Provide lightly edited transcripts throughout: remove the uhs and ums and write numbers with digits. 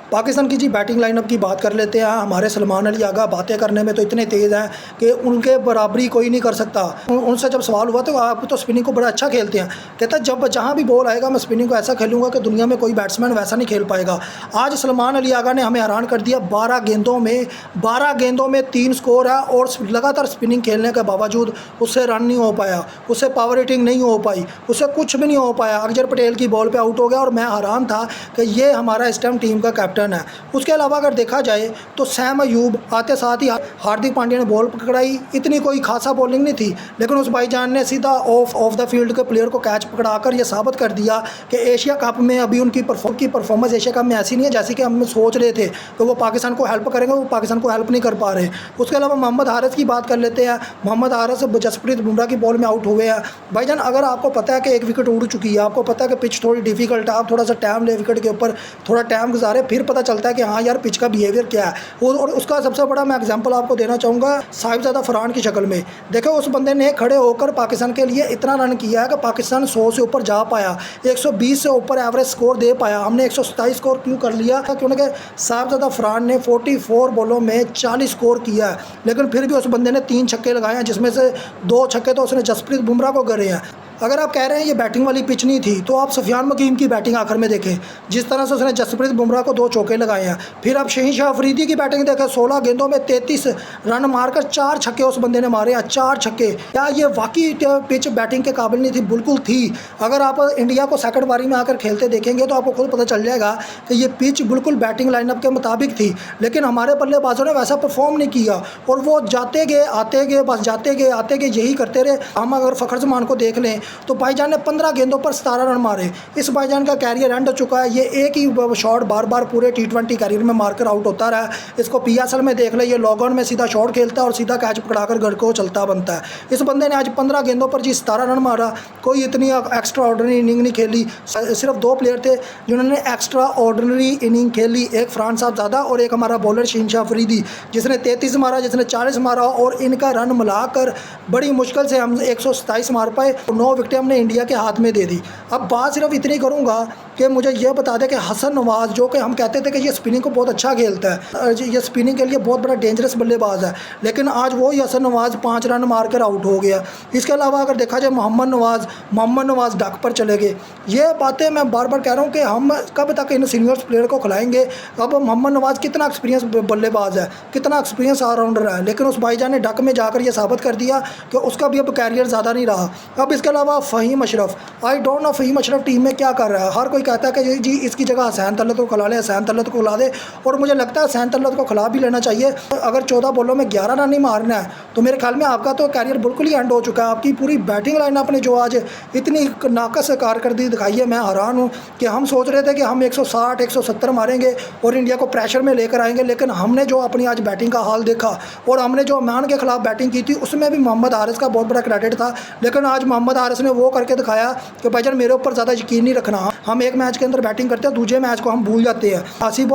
पाकिस्तान की जी batting lineup की बात कर लेते हैं। हमारे सलमान अली आगा बातें करने में तो इतने तेज़ हैं कि उनके बराबरी कोई नहीं कर सकता। उनसे जब सवाल हुआ तो आप तो स्पिनिंग को बड़ा अच्छा खेलते हैं, कहता जब जहाँ भी बॉल आएगा मैं स्पिनिंग को ऐसा खेलूँगा कि दुनिया में कोई बैट्समैन वैसा नहीं खेल पाएगा। आज सलमान अली आगा ने हमें हैरान कर दिया। 12 गेंदों में 3 स्कोर है और लगातार स्पिनिंग खेलने के बावजूद उससे रन नहीं हो पाया, उससे पावर हिटिंग नहीं हो पाई, उससे कुछ भी नहीं हो पाया। अक्षर पटेल की बॉल पे आउट हो गया और मैं हैरान था कि ये हमारा इस टाइम टीम का कैप्टन है। उसके अलावा अगर देखा जाए तो सैम अयूब आते साथ ही हार्दिक पांड्या ने बॉल पकड़ाई। इतनी कोई खासा बॉलिंग नहीं थी, लेकिन उस भाईजान ने सीधा ऑफ द फील्ड के प्लेयर को कैच पकड़ाकर ये साबित कर दिया कि एशिया कप में अभी उनकी परफॉर्मेंस एशिया कप में ऐसी नहीं है जैसी कि हम सोच रहे थे कि वो पाकिस्तान को हेल्प करेंगे, वो पाकिस्तान को हेल्प नहीं कर पा रहे। उसके अलावा मोहम्मद हारिस की बात कर लेते हैं। मोहम्मद हारिस जसप्रीत बुमराह की बॉल में आउट हुए हैं। भाईजान अगर आपको पता है कि एक विकेट उड़ चुकी है, आपको पता है कि पिच थोड़ी डिफिकल्ट है, आप थोड़ा सा टाइम ले विकेट के ऊपर थोड़ा टाइम गुजारे, फिर पता चलता है कि हाँ यार पिच का बिहेवियर क्या है। और उसका सबसे बड़ा मैं एग्जांपल आपको देना चाहूँगा साहिबजादा फरहान की शक्ल में। देखो उस बंदे ने खड़े होकर पाकिस्तान के लिए इतना रन किया है कि पाकिस्तान 100 से ऊपर जा पाया, 120 से ऊपर एवरेज स्कोर दे पाया। हमने 127 स्कोर क्यों कर लिया, क्योंकि साहिबजादा फरहान ने 44 बॉलों में 40 स्कोर किया है, लेकिन फिर भी उस बंदे ने 3 छक्के लगाए हैं, जिसमें से 2 छक्के तो उसने जसप्रीत बुमराह को करे हैं। अगर आप कह रहे हैं ये बैटिंग वाली पिच नहीं थी, तो आप सुफियान मकीम की बैटिंग आखिर में देखें, जिस तरह से उसने जसप्रीत बुमराह को 2 चौके लगाए हैं। फिर आप शहीन अफरीदी की बैटिंग देखें, 16 गेंदों में 33 रन मारकर 4 छक्के उस बंदे ने मारे हैं, 4 छक्के। क्या ये वाकई पिच बैटिंग के काबिल नहीं थी? बिल्कुल थी। अगर आप इंडिया को सेकंड बारी में आकर खेलते देखेंगे तो आपको खुद पता चल जाएगा कि ये पिच बिल्कुल बैटिंग लाइनअप के मुताबिक थी, लेकिन हमारे बल्लेबाजों ने वैसा परफॉर्म नहीं किया और वो जाते गए आते गए, बस जाते गए आते गए, यही करते रहे। हम अगर फ़खर जमान को देख लें तो भाईजान ने 15 गेंदों पर 17 रन मारे। इस भाईजान का कैरियर एंड हो चुका है। ये एक ही शॉट बार बार पूरे T20 कैरियर में मारकर आउट होता रहा। इसको PSL में देख ले, ये लॉग ऑन में सीधा शॉट खेलता है और सीधा कैच पकड़ाकर घर को चलता बनता है। इस बंदे ने आज 15 गेंदों पर जी 17 रन मारा। कोई इतनी एक्स्ट्रा ऑर्डिनरी इनिंग नहीं खेली। सिर्फ 2 प्लेयर थे जिन्होंने एक्स्ट्रा ऑर्डिनरी इनिंग खेली, एक फरहान साहबजादा और एक हमारा बॉलर शहीन अफरीदी, जिसने 33 मारा, जिसने 40 मारा, और इनका रन मिलाकर बड़ी मुश्किल से हम 127 मार पाए। 9 विकेटें हमने इंडिया के हाथ में दे दी। अब बात सिर्फ इतनी करूंगा कि मुझे यह बता दें कि हसन नवाज, जो कि हम कहते थे कि ये स्पिनिंग को बहुत अच्छा खेलता है, ये स्पिनिंग के लिए बहुत बड़ा डेंजरस बल्लेबाज है, लेकिन आज वो ही हसन नवाज 5 रन मारकर आउट हो गया। इसके अलावा अगर देखा जाए मोहम्मद नवाज डक पर चले गए। ये बातें मैं बार बार कह रहा हूँ कि हम कब तक इन सीनियर प्लेयर को खिलाएंगे। अब मोहम्मद नवाज कितना एक्सपीरियंस बल्लेबाज है, कितना एक्सपीरियंस ऑलराउंडर है, लेकिन उस भाईजान ने डक में जाकर ये साबित कर दिया कि उसका भी अब कैरियर ज़्यादा नहीं रहा। अब इसके अलावा Faheem Ashraf, I don't know Faheem Ashraf team में क्या कर रहा है। हर कोई कहता है कि जी इसकी जगह हसैन तलत को खिला ले, हसैन तलत को खिला दे, और मुझे लगता है हसैन तलत को खिला भी लेना चाहिए। अगर 14 बॉलों में 11 रन नहीं मारना है तो मेरे ख्याल में आपका तो कैरियर बिल्कुल ही एंड हो चुका है। आपकी पूरी बैटिंग लाइनअप ने जो आज इतनी नाकस कारकर्दगी दिखाई है, मैं हैरान हूँ कि हम सोच रहे थे कि हम 160 170 मारेंगे और इंडिया को प्रेशर में लेकर आएंगे, लेकिन हमने जो अपनी आज बैटिंग का हाल देखा और हमने जो ओमान के खिलाफ बैटिंग की थी उसमें भी मोहम्मद हारिस का बहुत बड़ा क्रेडिट था। लेकिन आज मोहम्मद हारिस ने वो करके दिखाया कि भाईजान मेरे ऊपर ज़्यादा यकीन नहीं रखना। हम एक मैच के अंदर बैटिंग करते हैं, दूसरे मैच को हम भूल जाते हैं।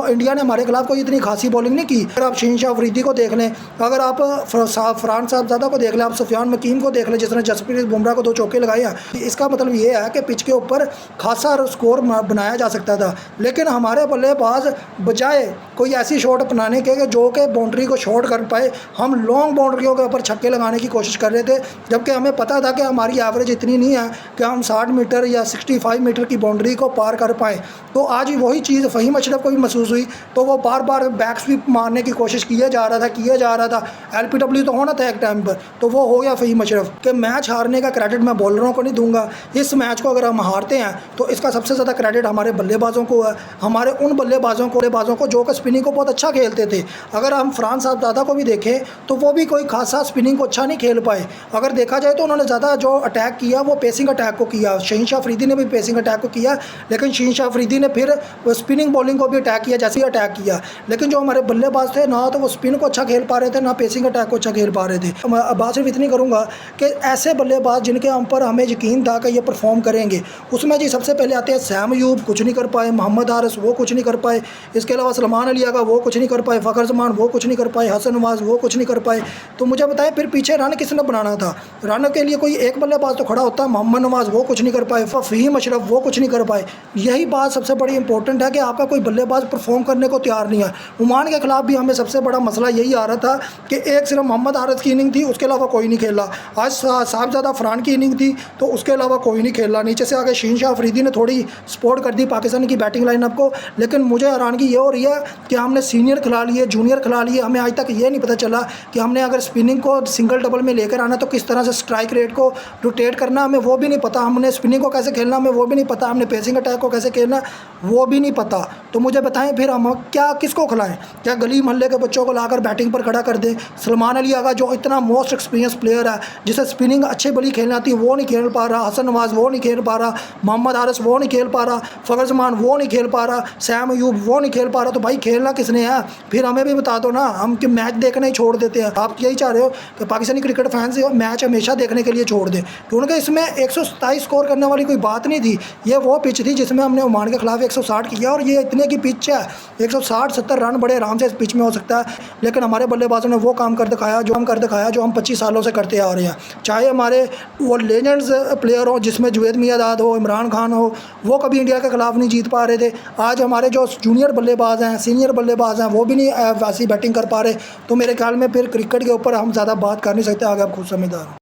इंडिया ने हमारे खिलाफ कोई इतनी खासी बॉलिंग नहीं की। अगर आप शहीन अफरीदी को देख लें, अगर आप फरहान साहबजादा को देख लें, आप सुफियान मकीम को देख लें जिसने जसप्रीत बुमराह को 2 चौके लगाए हैं, इसका मतलब ये है कि पिच के ऊपर खासा स्कोर बनाया जा सकता था। लेकिन हमारे बल्लेबाज बजाय कोई ऐसी शॉट अपनाने के जो कि बाउंड्री को शॉर्ट कर पाए, हम लॉन्ग बाउंड्रियों के ऊपर छक्के लगाने की कोशिश कर रहे थे, जबकि हमें पता था कि हमारी एवरेज इतनी नहीं है कि हम 60 मीटर या 65 मीटर की बाउंड्री को पार कर पाएँ। तो आज वही चीज़ फ़हीम अशरफ को भी महसूस हुई, तो वो बार बार बैक स्वीप मारने की कोशिश किया जा रहा था। LPW तो होना था एक टाइम पर, तो वो हो गया फ़हीम अशरफ कि मैच हारने का क्रेडिट मैं बॉलरों को नहीं दूंगा। इस मैच को अगर हम हारते हैं तो इसका सबसे ज़्यादा क्रेडिट हमारे बल्लेबाजों को है, हमारे उन बल्लेबाजों को जो कि स्पिनिंग को बहुत अच्छा खेलते थे। अगर हम फरहान साहबजादा को भी देखें तो वो भी कोई खासा स्पिनिंग को अच्छा नहीं खेल पाए। अगर देखा जाए तो उन्होंने ज़्यादा जो अटैक किया वो पेसिंग अटैक को किया। शहीन अफरीदी ने भी पेसिंग अटैक को किया, लेकिन शहीन अफरीदी ने फिर स्पिनिंग बॉलिंग को भी अटैक किया जैसे ही अटैक किया। लेकिन जो हमारे बल्लेबाज थे ना तो वो स्पिन को अच्छा खेल पा रहे थे, ना पेसिंग अटैक को अच्छा खेल पा रहे थे। बात सिर्फ इतनी करूँगा कि ऐसे बल्लेबाज जिनके ऊपर हमें यकीन था कि ये परफॉर्म करेंगे, उसमें जी सबसे पहले आते हैं सैम अयूब, कुछ नहीं कर पाए। मोहम्मद हारिस वो कुछ नहीं कर पाए। इसके अलावा सलमान अली आगा वो कुछ नहीं कर पाए। फ़खर जमान वो कुछ नहीं कर पाए। हसन नवाज वो कुछ नहीं कर पाए। तो मुझे बताएं फिर पीछे रन किसने बनाना था? रन के लिए कोई एक बल्लेबाज तो खड़ा होता है। मोहम्मद नवाज वो कुछ नहीं कर पाए। फ़हीम अशरफ वो कुछ नहीं कर पाए। यही बात सबसे बड़ी इंपॉर्टेंट है कि आपका कोई बल्लेबाज परफॉर्म करने को तैयार नहीं है। ओमान के खिलाफ भी हमें सबसे बड़ा मसला यही आ रहा था कि एक सिर्फ मोहम्मद आरिस की इनिंग थी, उसके अलावा कोई नहीं खेला। आज साहिबजादा अफरान की इनिंग थी तो उसके अलावा कोई नहीं खेला। नीचे से आगे शीन शाह अफरीदी ने थोड़ी सपोर्ट कर दी पाकिस्तान की बैटिंग लाइनअप को, लेकिन मुझे हैरानगी ये हो रही है कि हमने सीनियर खिला लिए, जूनियर खिला लिए, हमें आज तक ये नहीं पता चला कि हमने अगर स्पिनिंग को सिंगल डबल में लेकर आना तो किस तरह से स्ट्राइक रेट को रोटेट करना, हमें वो भी नहीं पता। हमने स्पिनिंग को कैसे खेलना हमें वो भी नहीं पता। हमने पेसिंग अटैक को कैसे खेलना वो भी नहीं पता। तो मुझे बताएं फिर हम क्या किसको खिलाएं? क्या गली मोहल्ले के बच्चों को लाकर बैटिंग पर खड़ा कर दें? सलमान अली आगा जो इतना मोस्ट एक्सपीरियंस प्लेयर है, जिसे स्पिनिंग अच्छी बड़ी खेलनी आती है, वो नहीं खेल पा रहा। हसन नवाज वो नहीं खेल पा रहा। मोहम्मद आरिस वो नहीं खेल पा रहा। फ़खर जमान वो नहीं खेल पा रहा। सैम अयूब वो नहीं खेल पा रहा। तो भाई खेलना किसने है? फिर हमें भी बता दो ना, हम कि मैच देखना ही छोड़ देते हैं। आप यही चाह रहे हो कि पाकिस्तानी क्रिकेट फैंस मैच हमेशा देखने के लिए छोड़ दें, क्योंकि इसमें 127 स्कोर करने वाली कोई बात नहीं थी। ये वो पिच थी जिसमें हमने ओमान के खिलाफ 160 किया, और ये इतने की पिच है, 160-70 रन बड़े आराम से इस पिच में हो सकता है। लेकिन हमारे बल्लेबाजों ने वो काम कर दिखाया जो हम 25 सालों से करते आ रहे हैं। चाहे हमारे वो लेजेंड्स प्लेयर हो जिसमें जुवेद मियाँदाद हो, इमरान खान हो, वो कभी इंडिया के खिलाफ नहीं जीत पा रहे थे। आज हमारे जो जूनियर बल्लेबाज हैं, सीनियर बल्लेबाज हैं, वो भी नहीं वैसी बैटिंग कर पा रहे। तो मेरे ख्याल में फिर क्रिकेट के ऊपर हम ज़्यादा बात कर नहीं सकते। आगे आप खुद समझदार हो।